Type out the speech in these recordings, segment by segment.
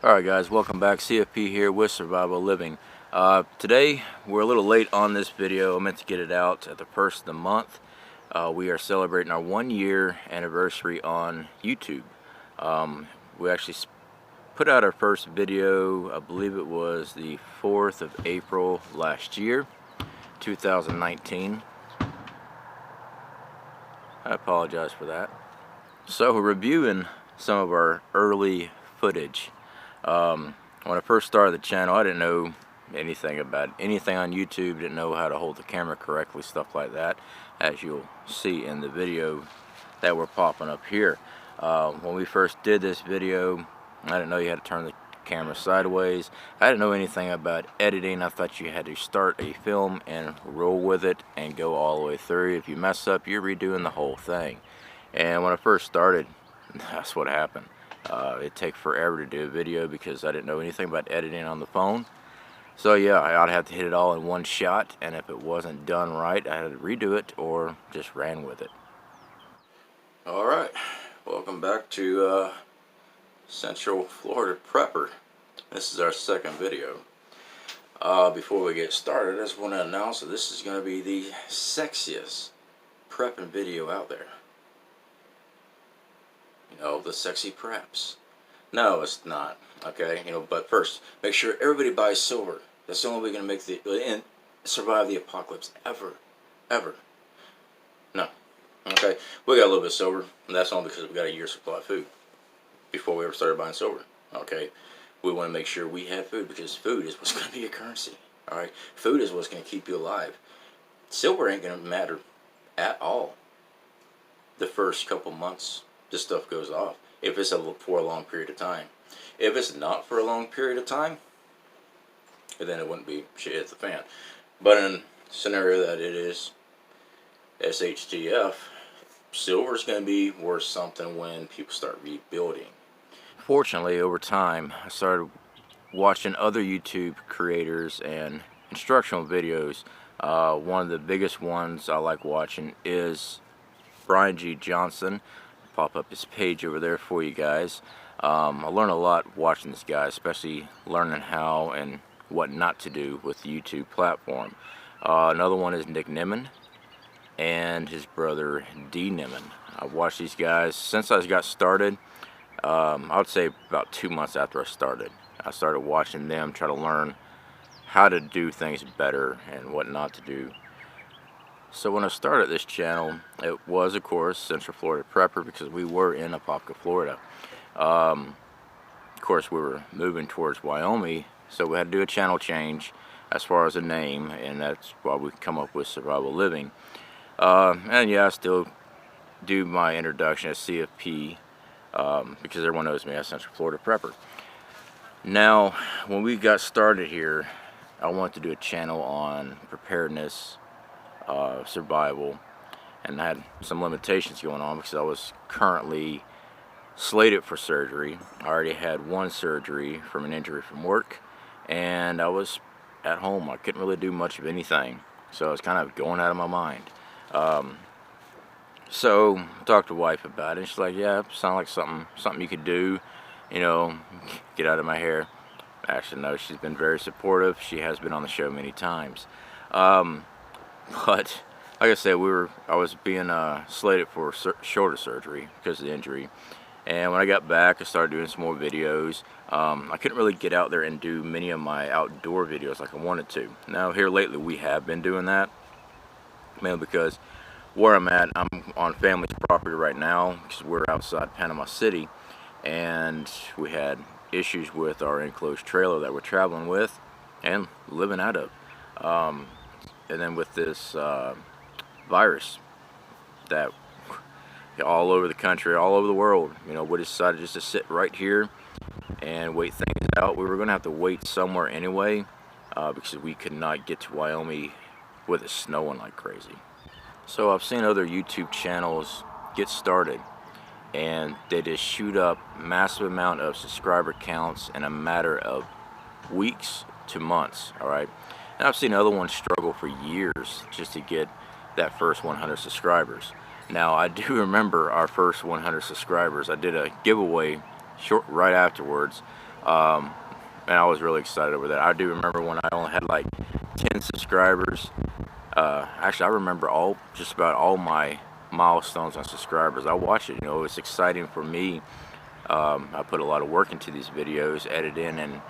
Alright guys, welcome back. CFP here with Survival Living. Today we're a little late on this video. I meant to get it out at the first of the month. We are celebrating our 1-year anniversary on YouTube. We actually put out our first video, I believe it was the 4th of April last year, 2019. I apologize for that. So we're reviewing some of our early footage. When I first started the channel, I didn't know anything about anything on YouTube, didn't know how to hold the camera correctly, stuff like that, as you'll see in the video that we're popping up here. When we first did this video, I didn't know you had to turn the camera sideways. I didn't know anything about editing. I thought you had to start a film and roll with it and go all the way through. If you mess up, you're redoing the whole thing. And when I first started, that's what happened. It'd take forever to do a video because I didn't know anything about editing on the phone. So yeah, I'd have to hit it all in one shot, and if it wasn't done right, I had to redo it or just ran with it. Alright, welcome back to Central Florida Prepper. This is our second video. Before we get started, I just want to announce that this is going to be the sexiest prepping video out there. You know, the sexy preps. No, it's not. Okay, you know, but first, make sure everybody buys silver. That's the only way we're gonna make and survive the apocalypse ever. No. Okay, we got a little bit of silver, and that's only because we got a year's supply of food before we ever started buying silver. Okay, we want to make sure we have food because food is what's going to be a currency. All right, food is what's going to keep you alive. Silver ain't going to matter at all the first couple months this stuff goes off, if it's for a long period of time. If it's not for a long period of time, then it wouldn't be shit hit the fan. But in a scenario that it is SHTF, silver is going to be worth something when people start rebuilding. Fortunately, over time, I started watching other YouTube creators and instructional videos. One of the biggest ones I like watching is Brian G. Johnson. Pop up his page over there for you guys. I learn a lot watching this guy, especially learning how and what not to do with the YouTube platform. Another one is Nick Nimmin and his brother D. Nimmin. I've watched these guys since I got started. I would say about 2 months after I started watching them, try to learn how to do things better and what not to do. So when I started this channel, it was, of course, Central Florida Prepper because we were in Apopka, Florida. Of course, we were moving towards Wyoming, so we had to do a channel change as far as a name, and that's why we come up with Survival Living. And yeah, I still do my introduction as CFP because everyone knows me as Central Florida Prepper. Now, when we got started here, I wanted to do a channel on preparedness, survival, and I had some limitations going on because I was currently slated for surgery. I already had one surgery from an injury from work, and I was at home. I couldn't really do much of anything, so I was kind of going out of my mind. So I talked to wife about it, and she's like, yeah, sound like something you could do, you know, get out of my hair. Actually, no, she's been very supportive. She has been on the show many times. But like I said, I was being slated for shoulder surgery because of the injury, and when I got back, I started doing some more videos. I couldn't really get out there and do many of my outdoor videos like I wanted to. Now here lately, we have been doing that, mainly because where I'm at, I'm on family's property right now because we're outside Panama City, and we had issues with our enclosed trailer that we're traveling with and living out of. And then with this virus that all over the country, all over the world, you know, we decided just to sit right here and wait things out. We were going to have to wait somewhere anyway because we could not get to Wyoming with it snowing like crazy. So I've seen other YouTube channels get started and they just shoot up massive amount of subscriber counts in a matter of weeks to months. All right. And I've seen other ones struggle for years just to get that first 100 subscribers. Now, I do remember our first 100 subscribers. I did a giveaway right afterwards And I was really excited over that. I do remember when I only had like 10 subscribers. Actually, I remember just about all my milestones on subscribers. I watched it. You know, it's exciting for me. I put a lot of work into these videos, editing and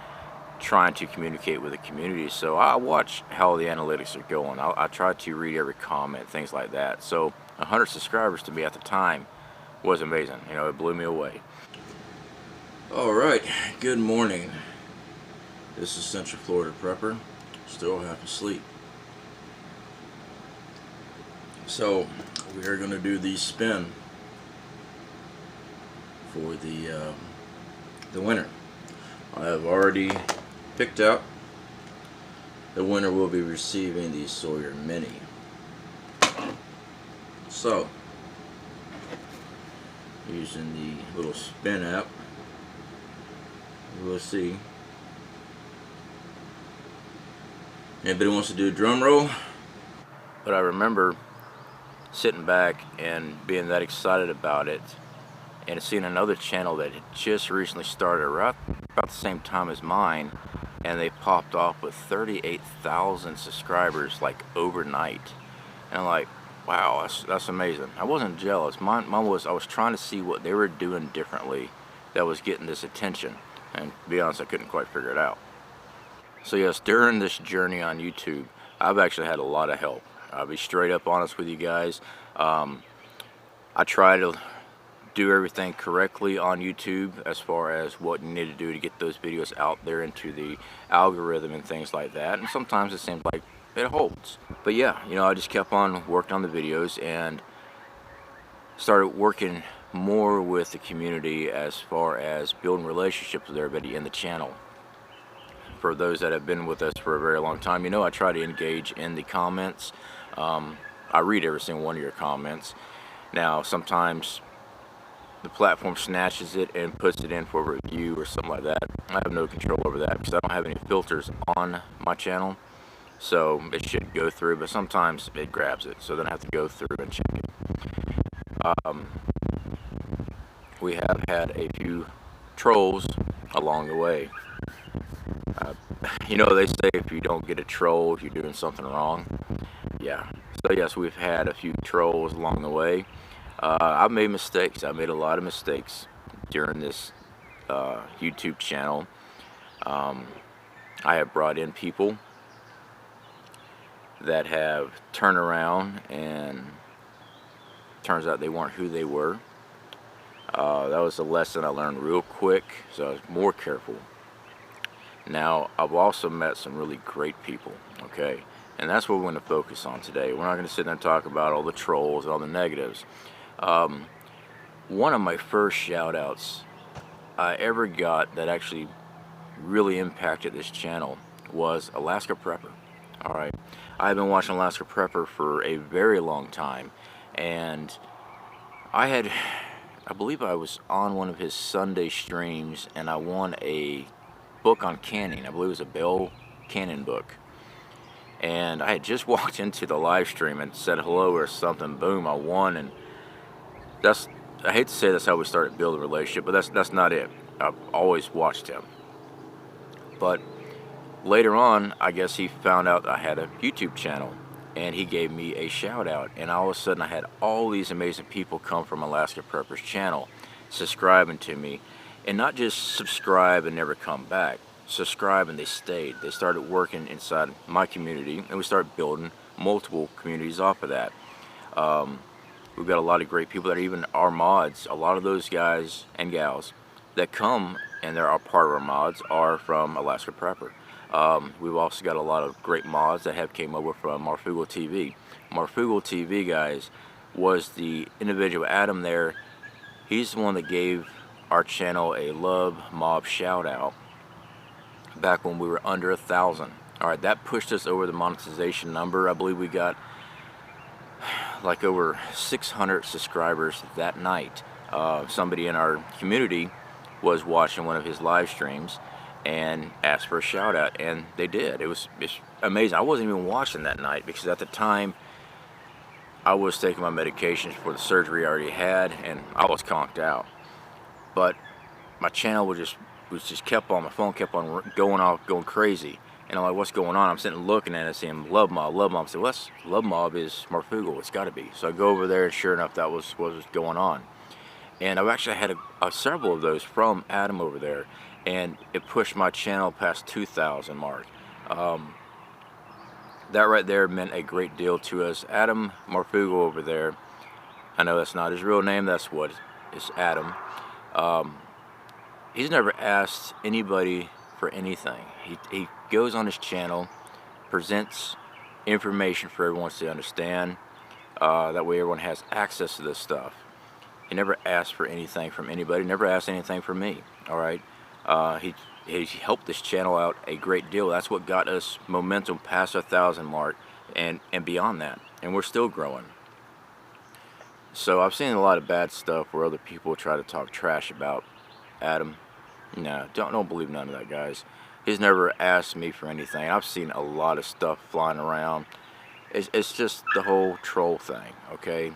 trying to communicate with the community. So I watch how the analytics are going. I try to read every comment, things like that. So 100 subscribers to me at the time was amazing. You know, it blew me away. All right, good morning. This is Central Florida Prepper, still half asleep. So we are going to do the spin for the winner. I have already picked out the winner. Will be receiving the Sawyer Mini. So using the little spin app, we'll see. Anybody wants to do a drum roll? But I remember sitting back and being that excited about it, and seeing another channel that had just recently started right about the same time as mine, and they popped off with 38,000 subscribers like overnight. And I'm like, wow, that's amazing. I wasn't jealous. Mine was, I was trying to see what they were doing differently that was getting this attention, and to be honest, I couldn't quite figure it out. So yes, during this journey on YouTube, I've actually had a lot of help. I'll be straight up honest with you guys. I try to do everything correctly on YouTube as far as what you need to do to get those videos out there into the algorithm and things like that. And sometimes it seems like it holds. But yeah, you know, I just kept on working on the videos and started working more with the community as far as building relationships with everybody in the channel. For those that have been with us for a very long time, you know I try to engage in the comments. I read every single one of your comments. Now, sometimes the platform snatches it and puts it in for review or something like that. I have no control over that because I don't have any filters on my channel. So it should go through, but sometimes it grabs it. So then I have to go through and check it. We have had a few trolls along the way. You know, they say if you don't get a troll, you're doing something wrong. Yeah. So yes, we've had a few trolls along the way. I've made mistakes. I made a lot of mistakes during this YouTube channel. I have brought in people that have turned around and turns out they weren't who they were. That was a lesson I learned real quick, so I was more careful. Now, I've also met some really great people, okay? And that's what we're going to focus on today. We're not going to sit there and talk about all the trolls and all the negatives. One of my first shout-outs I ever got that actually really impacted this channel was Alaska Prepper. Alright, I've been watching Alaska Prepper for a very long time, and I believe I was on one of his Sunday streams, and I won a book on canning. I believe it was a Bell Cannon book. And I had just walked into the live stream and said hello or something. Boom, I won. And I hate to say that's how we started building a relationship, but that's not it. I've always watched him. But later on, I guess he found out I had a YouTube channel, and he gave me a shout out. And all of a sudden I had all these amazing people come from Alaska Prepper's channel subscribing to me. And not just subscribe and never come back. Subscribe and they stayed. They started working inside my community, and we started building multiple communities off of that. We've got a lot of great people that are even our mods. A lot of those guys and gals that come and they're part of our mods are from Alaska Prepper. We've also got a lot of great mods that have came over from Marfugal TV. Marfugal TV, guys, was the individual Adam there. He's the one that gave our channel a love mob shout out back when we were under 1,000. Alright, that pushed us over the monetization number. I believe we got like over 600 subscribers that night. Somebody in our community was watching one of his live streams and asked for a shout out, and they did. It's amazing. I wasn't even watching that night because at the time I was taking my medications for the surgery I already had, and I was conked out. But my channel was just was just kept on, my phone kept on going off, going crazy. And I'm like, what's going on? I'm sitting looking at it, saying, Love Mob, Love Mob. I said, well, Love Mob is Marfugal. It's got to be. So I go over there, and sure enough, that was what was going on. And I've actually had several of those from Adam over there, and it pushed my channel past 2,000 mark. That right there meant a great deal to us. Adam Marfugal over there, I know that's not his real name, that's what it's Adam. He's never asked anybody for anything. He goes on his channel, presents information for everyone to understand. That way everyone has access to this stuff. He never asked for anything from anybody, never asked anything from me, all right? He helped this channel out a great deal. That's what got us momentum past 1,000 mark and beyond that, and we're still growing. So I've seen a lot of bad stuff where other people try to talk trash about Adam. No, don't believe none of that, guys. He's never asked me for anything. I've seen a lot of stuff flying around. It's just the whole troll thing, okay?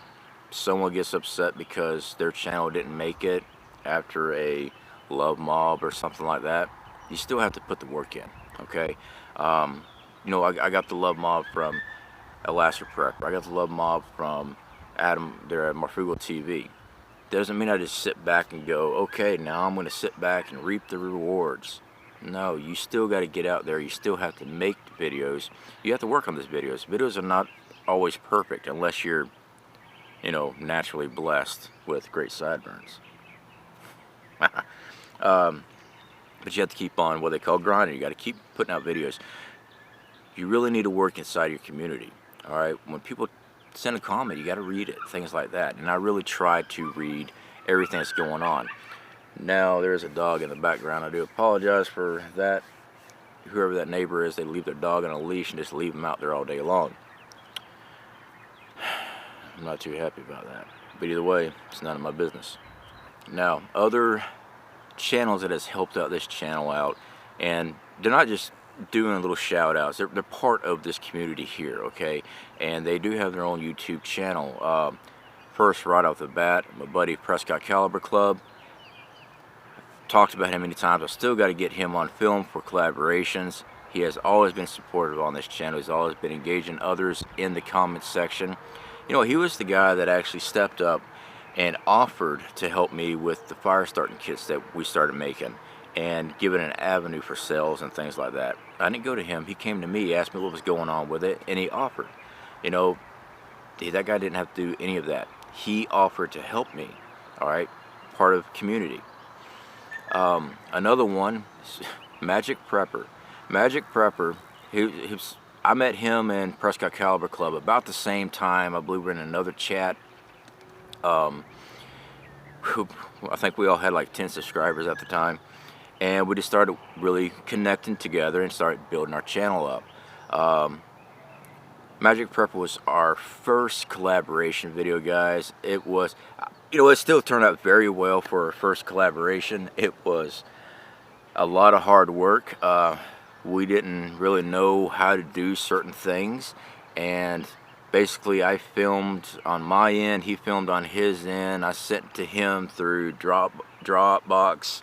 Someone gets upset because their channel didn't make it after a Love Mob or something like that. You still have to put the work in, okay? You know, I got the Love Mob from Alaska Prepper. I got the Love Mob from Adam there at Marfugal TV. Doesn't mean I just sit back and go, okay, now I'm going to sit back and reap the rewards. No, you still got to get out there. You still have to make videos. You have to work on these videos. Videos are not always perfect unless you're, you know, naturally blessed with great sideburns. But you have to keep on what they call grinding. You got to keep putting out videos. You really need to work inside your community. All right, when people send a comment, you got to read it, things like that. And I really try to read everything that's going on. Now there's a dog in the background. I do apologize for that. Whoever that neighbor is, they leave their dog on a leash and just leave them out there all day long. I'm not too happy about that. But either way, it's none of my business. Now, other channels that has helped out this channel out, and they're not just doing little shout outs, they're part of this community here, okay? And they do have their own YouTube channel. First, right off the bat, my buddy Prescott Caliber Club. Talked about him many times. I still got to get him on film for collaborations. He has always been supportive on this channel. He's always been engaging others in the comments section. You know, he was the guy that actually stepped up and offered to help me with the fire starting kits that we started making and give it an avenue for sales and things like that. I didn't go to him. He came to me, asked me what was going on with it, and he offered. You know, that guy didn't have to do any of that. He offered to help me, all right? Part of community. Another one, Magic Prepper. Magic Prepper, I met him in Prescott Caliber Club about the same time. I believe we're in another chat. I think we all had like 10 subscribers at the time. And we just started really connecting together and started building our channel up. Magic Prepper was our first collaboration video, guys. It was, you know, it still turned out very well for our first collaboration. It was a lot of hard work. We didn't really know how to do certain things, and basically I filmed on my end, he filmed on his end. I sent it to him through Dropbox.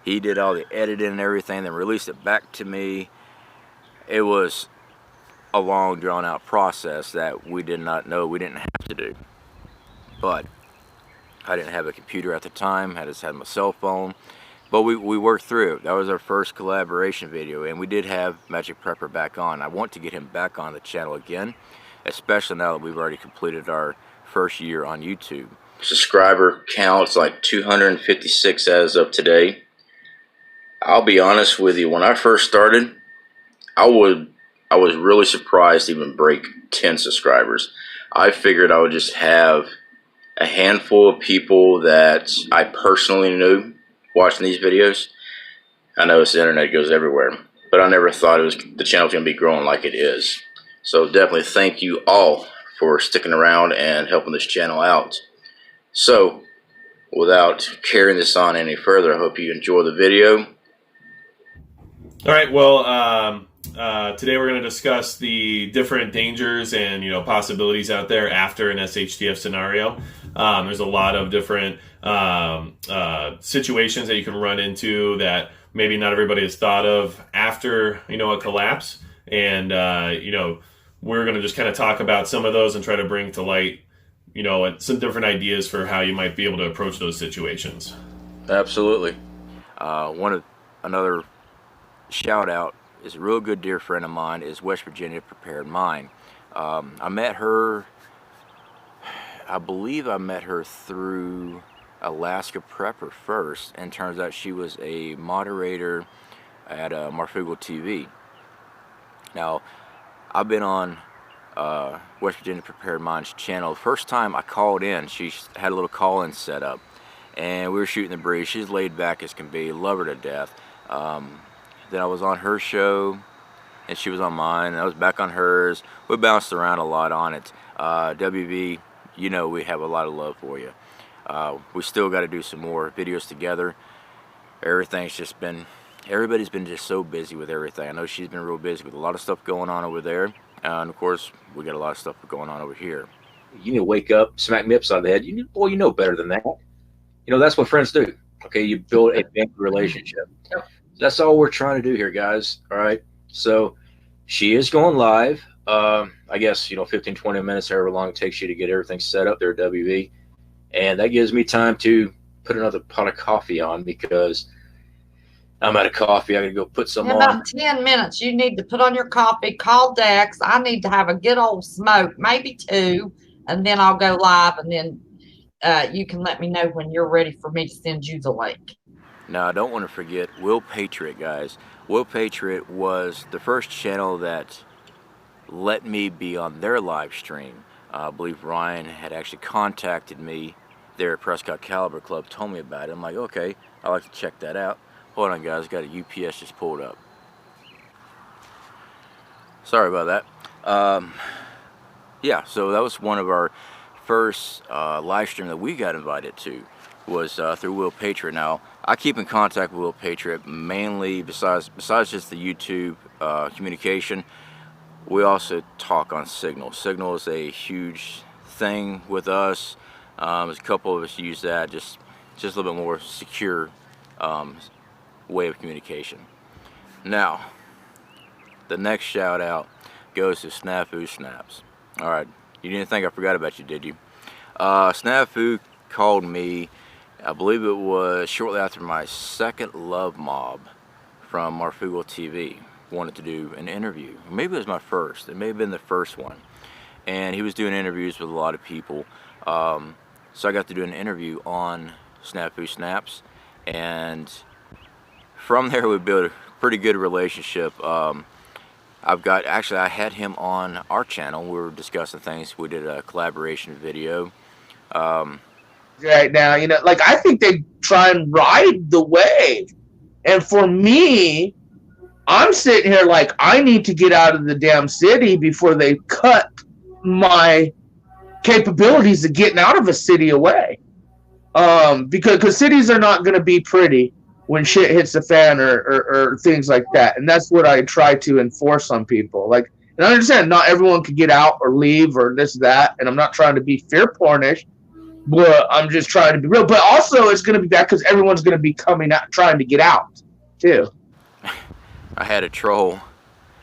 He did all the editing and everything, then released it back to me. It was a long, drawn-out process that we did not know we didn't have to do. But I didn't have a computer at the time. I just had my cell phone. But we worked through it. That was our first collaboration video, and we did have Magic Prepper back on. I want to get him back on the channel again, especially now that we've already completed our first year on YouTube. Subscriber count's like 256 as of today. I'll be honest with you, when I first started, I was really surprised to even break 10 subscribers. I figured I would just have a handful of people that I personally knew watching these videos. I know it's the internet, it goes everywhere, but I never thought the channel was going to be growing like it is. So definitely thank you all for sticking around and helping this channel out. So without carrying this on any further, I hope you enjoy the video. All right, well, today we're going to discuss the different dangers and possibilities out there after an SHTF scenario. There's a lot of different situations that you can run into that maybe not everybody has thought of after, a collapse. And, we're going to just kind of talk about some of those and try to bring to light, some different ideas for how you might be able to approach those situations. Absolutely. Another shout out is a real good dear friend of mine is West Virginia Prepared Mind. I met her, I believe I met her through Alaska Prepper first, and turns out she was a moderator at Marfugal TV. Now, I've been on West Virginia Prepared Mind's channel. The first time I called in, she had a little call-in set up, and we were shooting the breeze. She's laid back as can be, love her to death. Then I was on her show, and she was on mine, and I was back on hers. We bounced around a lot on it. WV, we have a lot of love for you. We still got to do some more videos together. Everybody's been just so busy with everything. I know she's been real busy with a lot of stuff going on over there. And of course, we got a lot of stuff going on over here. You need to wake up, smack me upside the head. You know better than that. That's what friends do. Okay, you build a big relationship. That's all we're trying to do here, guys. All right. So she is going live. I guess, 15, 20 minutes, however long it takes you to get everything set up there at WV. And that gives me time to put another pot of coffee on because I'm out of coffee. I got to go put some on. About 10 minutes. You need to put on your coffee, call Dex. I need to have a good old smoke, maybe 2, and then I'll go live, and then you can let me know when you're ready for me to send you the link. Now, I don't want to forget Will Patriot, guys. Will Patriot was the first channel that let me be on their live stream. I believe Ryan had actually contacted me there at Prescott Caliber Club, told me about it. I'm like, okay, I'd like to check that out. Hold on, guys, got a UPS just pulled up. Sorry about that. Yeah, so that was one of our first live stream that we got invited to, was through Will Patriot. Now, I keep in contact with Will Patriot mainly, besides just the YouTube communication, we also talk on Signal. Signal is a huge thing with us. There's a couple of us use that, just a little bit more secure way of communication. Now, the next shout out goes to Snafu Snaps. All right, you didn't think I forgot about you, did you? Snafu called me, I believe it was shortly after my second Love Mob from Marfugal TV. Wanted to do an interview. Maybe it was my first. It may have been the first one. And he was doing interviews with a lot of people. So I got to do an interview on Snafu Snaps. And from there we built a pretty good relationship. I had him on our channel. We were discussing things. We did a collaboration video. Right now, I think they try and ride the wave. And for me, I'm sitting here like I need to get out of the damn city before they cut my capabilities of getting out of a city away. Because cities are not going to be pretty when shit hits the fan or things like that. And that's what I try to enforce on people. And I understand not everyone can get out or leave or this, that. And I'm not trying to be fear pornish, but I'm just trying to be real. But also it's going to be bad because everyone's going to be coming out, trying to get out too. I had a troll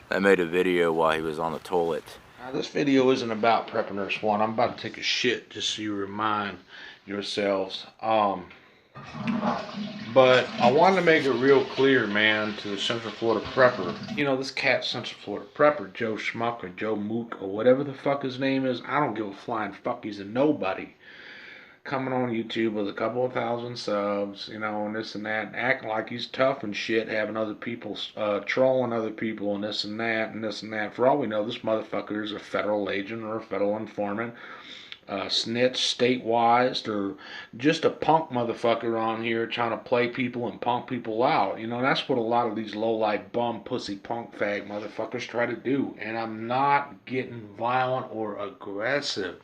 that made a video while he was on the toilet. Now, this video isn't about prepping or swan. I'm about to take a shit just so you remind yourselves. But I wanted to make it real clear, man, to the Central Florida prepper. This cat Central Florida prepper, Joe Schmuck or Joe Mook or whatever the fuck his name is. I don't give a flying fuck. He's a nobody. Coming on YouTube with a couple of thousand subs, and this and that, acting like he's tough and shit, having other people trolling other people and this and that and this and that. For all we know, this motherfucker is a federal agent or a federal informant, snitch, state-wise, or just a punk motherfucker on here trying to play people and punk people out. That's what a lot of these low-life bum pussy punk fag motherfuckers try to do. And I'm not getting violent or aggressive.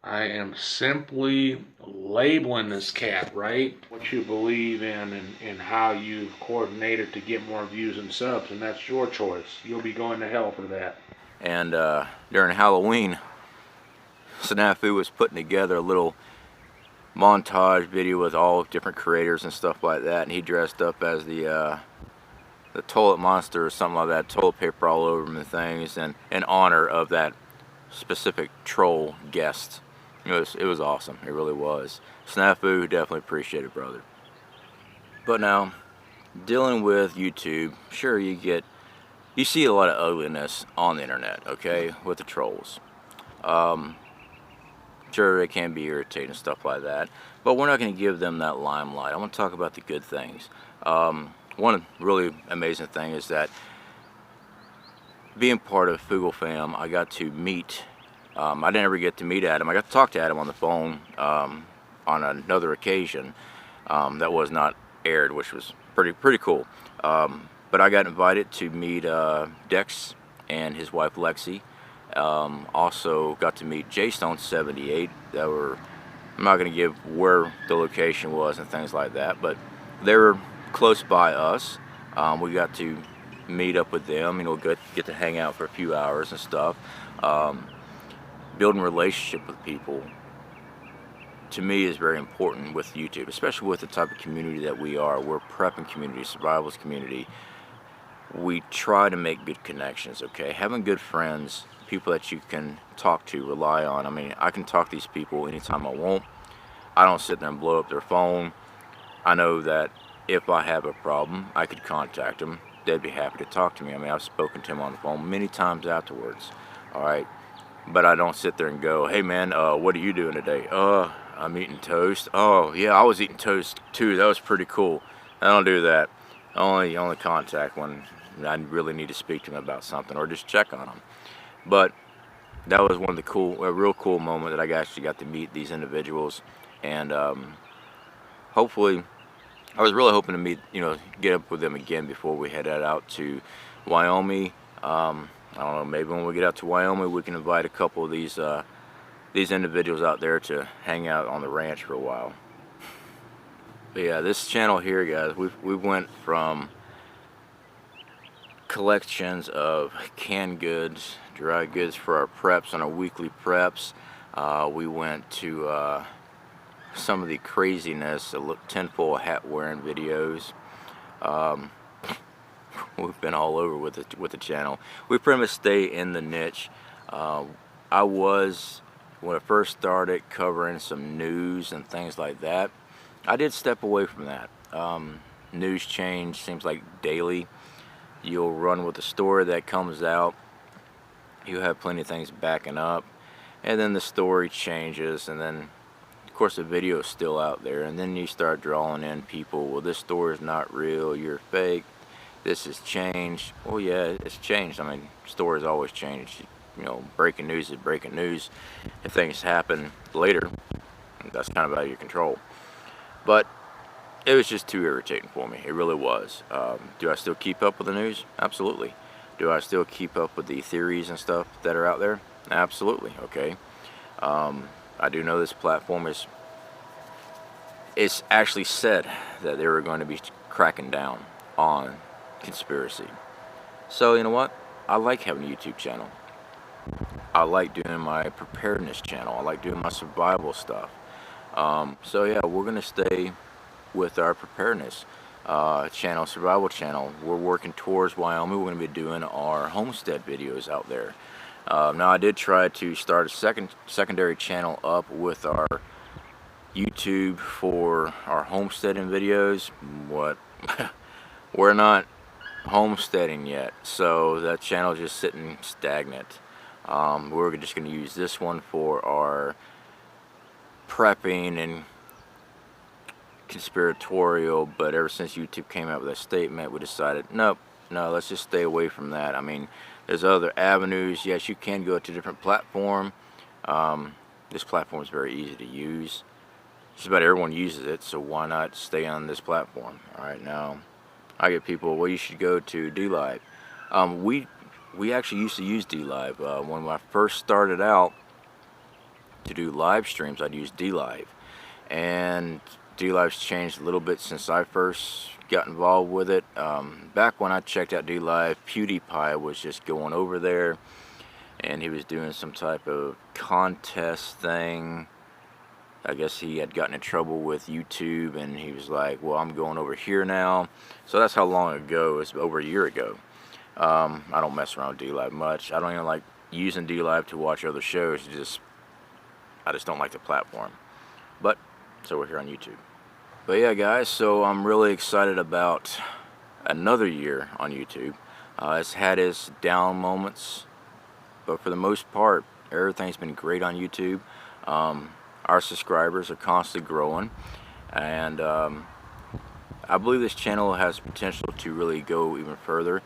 I am simply labeling this cat, right? What you believe in and how you've coordinated to get more views and subs, and that's your choice. You'll be going to hell for that. And during Halloween, Snafu was putting together a little montage video with all different creators and stuff like that, and he dressed up as the toilet monster or something like that, toilet paper all over him and things, and in honor of that specific troll guest. It was awesome. It really was. Snafu, definitely appreciate it, brother. But now, dealing with YouTube, sure, you see a lot of ugliness on the internet, okay, with the trolls. Sure, it can be irritating and stuff like that, but we're not going to give them that limelight. I want to talk about the good things. One really amazing thing is that being part of Fugle Fam, I got to meet, I didn't ever get to meet Adam. I got to talk to Adam on the phone on another occasion that was not aired, which was pretty cool. But I got invited to meet Dex and his wife Lexi. Also got to meet J-Stone78. I'm not going to give where the location was and things like that, but they were close by us. We got to meet up with them, get to hang out for a few hours and stuff. Building a relationship with people, to me, is very important with YouTube, especially with the type of community that we are. We're a prepping community, survivalist community. We try to make good connections, okay? Having good friends, people that you can talk to, rely on. I mean, I can talk to these people anytime I want. I don't sit there and blow up their phone. I know that if I have a problem, I could contact them. They'd be happy to talk to me. I mean, I've spoken to them on the phone many times afterwards, all right? But I don't sit there and go, hey man, what are you doing today? I'm eating toast. Oh yeah, I was eating toast too. That was pretty cool. I don't do that. I only contact when I really need to speak to them about something or just check on them. But that was one of the a real cool moment that I actually got to meet these individuals, and hopefully, I was really hoping to get up with them again before we headed out to Wyoming. I don't know, maybe when we get out to Wyoming, we can invite a couple of these individuals out there to hang out on the ranch for a while. But yeah, this channel here, guys, we went from collections of canned goods, dry goods for our preps on our weekly preps. We went to some of the craziness, tinfoil hat wearing videos. We've been all over with the channel. We pretty much stay in the niche. I was, when I first started, covering some news and things like that. I did step away from that. News change seems like daily. You'll run with the story that comes out. You have plenty of things backing up, and then the story changes, and then of course the video is still out there, and then you start drawing in people. Well, this story is not real, you're fake, this has changed. Well, yeah, it's changed. I mean, stories always change. Breaking news is breaking news. If things happen later, that's kind of out of your control. But it was just too irritating for me. It really was. Do I still keep up with the news? Absolutely. Do I still keep up with the theories and stuff that are out there? Absolutely. Okay. I do know this platform it's actually said that they were going to be cracking down on conspiracy. So you know what? I like having a YouTube channel. I like doing my preparedness channel. I like doing my survival stuff. So yeah, we're gonna stay with our preparedness channel, survival channel. We're working towards Wyoming. We're gonna be doing our homestead videos out there. Now I did try to start a secondary channel up with our YouTube for our homesteading videos. We're not homesteading yet, so that channel is just sitting stagnant. We're just going to use this one for our prepping and conspiratorial, but ever since YouTube came out with that statement, we decided, no, let's just stay away from that. I mean, there's other avenues. Yes, you can go to a different platform. This platform is very easy to use. Just about everyone uses it, so why not stay on this platform? Alright, now I get people, well, you should go to DLive. We actually used to use DLive. When I first started out to do live streams, I'd use DLive. And DLive's changed a little bit since I first got involved with it. Back when I checked out DLive, PewDiePie was just going over there, and he was doing some type of contest thing. I guess he had gotten in trouble with YouTube, and he was like, well, I'm going over here now. So that's how long ago. It's over a year ago. I don't mess around with DLive much. I don't even like using DLive to watch other shows. I just don't like the platform. But so we're here on YouTube. But yeah, guys, so I'm really excited about another year on YouTube. It's had its down moments, but for the most part, everything's been great on YouTube. Our subscribers are constantly growing, and I believe this channel has potential to really go even further.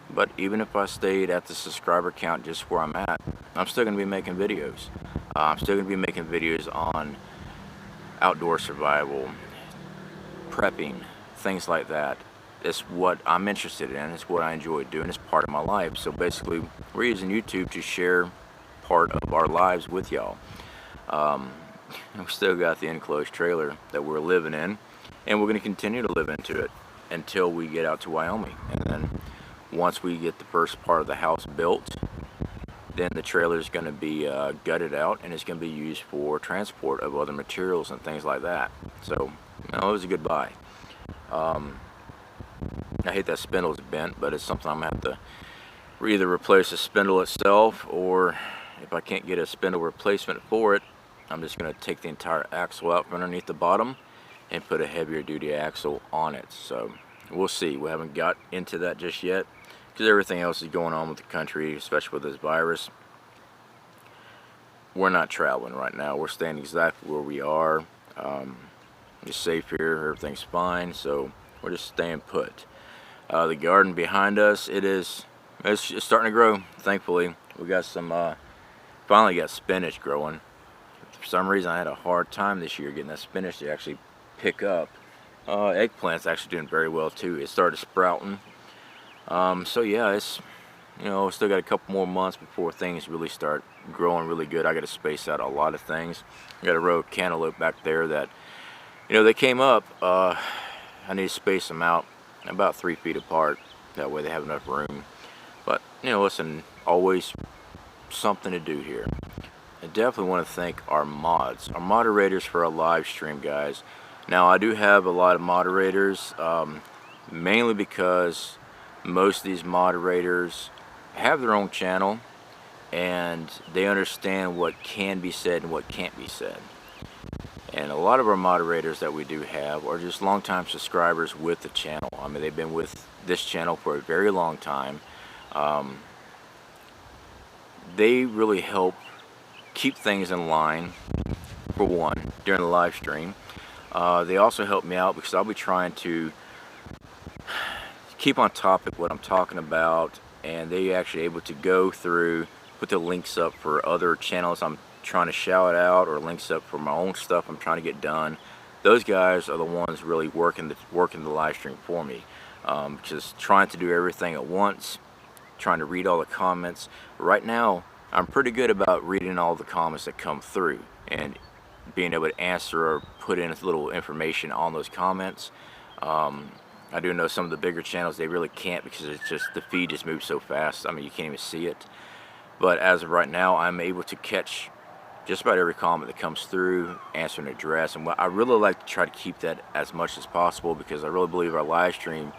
But even if I stayed at the subscriber count just where I'm at, I'm still going to be making videos. I'm still going to be making videos on outdoor survival, prepping, things like that. It's what I'm interested in. It's what I enjoy doing. It's part of my life. So basically, we're using YouTube to share part of our lives with y'all. We still got the enclosed trailer that we're living in, and we're going to continue to live into it until we get out to Wyoming. And then once we get the first part of the house built, then the trailer is going to be gutted out, and it's going to be used for transport of other materials and things like that. So, it was a good buy. I hate that spindle's bent, but it's something I'm going to have to either replace the spindle itself, or if I can't get a spindle replacement for it, I'm just going to take the entire axle out from underneath the bottom and put a heavier duty axle on it. So we'll see. We haven't got into that just yet because everything else is going on with the country, especially with this virus. We're not traveling right now. We're staying exactly where we are. It's safe here. Everything's fine. So we're just staying put. The garden behind us, it's starting to grow. Thankfully, we got some. Finally got spinach growing. For some reason, I had a hard time this year getting that spinach to actually pick up. Eggplant's actually doing very well too. It started sprouting. So yeah, it's still got a couple more months before things really start growing really good. I got to space out a lot of things. I got a row of cantaloupe back there that they came up. I need to space them out about 3 feet apart. That way they have enough room. But listen, always something to do here. I definitely want to thank our mods, our moderators for our live stream, guys. Now I do have a lot of moderators, mainly because most of these moderators have their own channel and they understand what can be said and what can't be said. And a lot of our moderators that we do have are just longtime subscribers with the channel. I mean, they've been with this channel for a very long time. They really help keep things in line, for one, during the live stream. They also help me out because I'll be trying to keep on topic what I'm talking about, and they actually able to go through, put the links up for other channels I'm trying to shout out, or links up for my own stuff I'm trying to get done. Those guys are the ones really working the live stream for me. Just trying to do everything at once, trying to read all the comments. Right now, I'm pretty good about reading all the comments that come through and being able to answer or put in a little information on those comments. I do know some of the bigger channels, they really can't because it's just, the feed just moves so fast. I mean, you can't even see it. But as of right now, I'm able to catch just about every comment that comes through, answer and address. And I really like to try to keep that as much as possible because I really believe our live stream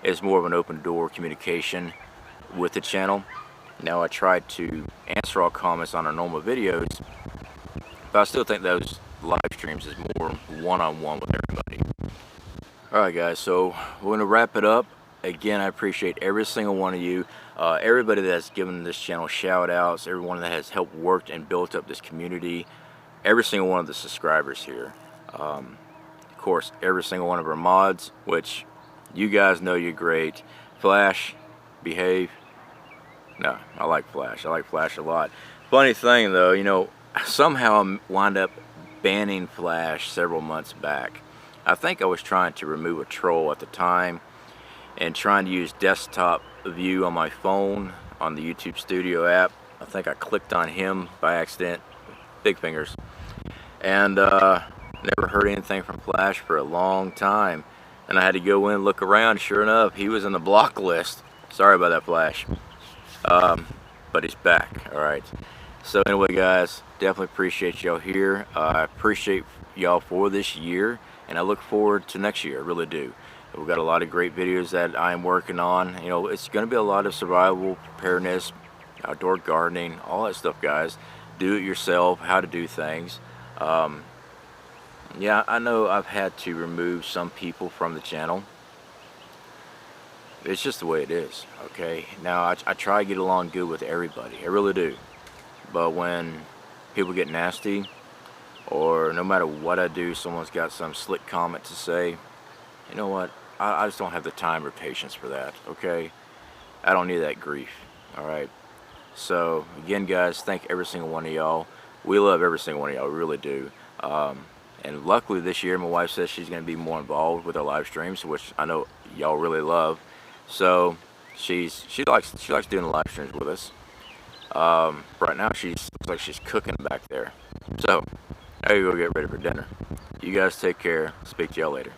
is more of an open door communication with the channel. Now I try to answer all comments on our normal videos, but I still think those live streams is more one-on-one with everybody. Alright guys, so we're going to wrap it up. Again, I appreciate every single one of you, everybody that's given this channel shout outs, everyone that has helped work and built up this community, every single one of the subscribers here. Of course, every single one of our mods, which you guys know you're great. Flash, behave. No, I like Flash. I like Flash a lot. Funny thing though, somehow I wound up banning Flash several months back. I think I was trying to remove a troll at the time and trying to use desktop view on my phone on the YouTube Studio app. I think I clicked on him by accident, big fingers, and never heard anything from Flash for a long time. And I had to go in and look around. Sure enough, he was in the block list. Sorry about that, Flash. But he's back. All right. So anyway, guys, definitely appreciate y'all here. I appreciate y'all for this year, and I look forward to next year. I really do. We've got a lot of great videos that I'm working on. You know, it's going to be a lot of survival, preparedness, outdoor gardening, all that stuff, guys. Do it yourself, how to do things. Yeah, I know I've had to remove some people from the channel. It's just the way it is, okay? Now, I try to get along good with everybody. I really do. But when people get nasty, or no matter what I do, someone's got some slick comment to say, you know what? I just don't have the time or patience for that, okay? I don't need that grief, all right? So, again, guys, thank every single one of y'all. We love every single one of y'all, we really do. And luckily this year, my wife says she's going to be more involved with our live streams, which I know y'all really love. So, she likes doing the live streams with us. Right now, looks like she's cooking back there. So, now you go get ready for dinner. You guys take care. Speak to y'all later.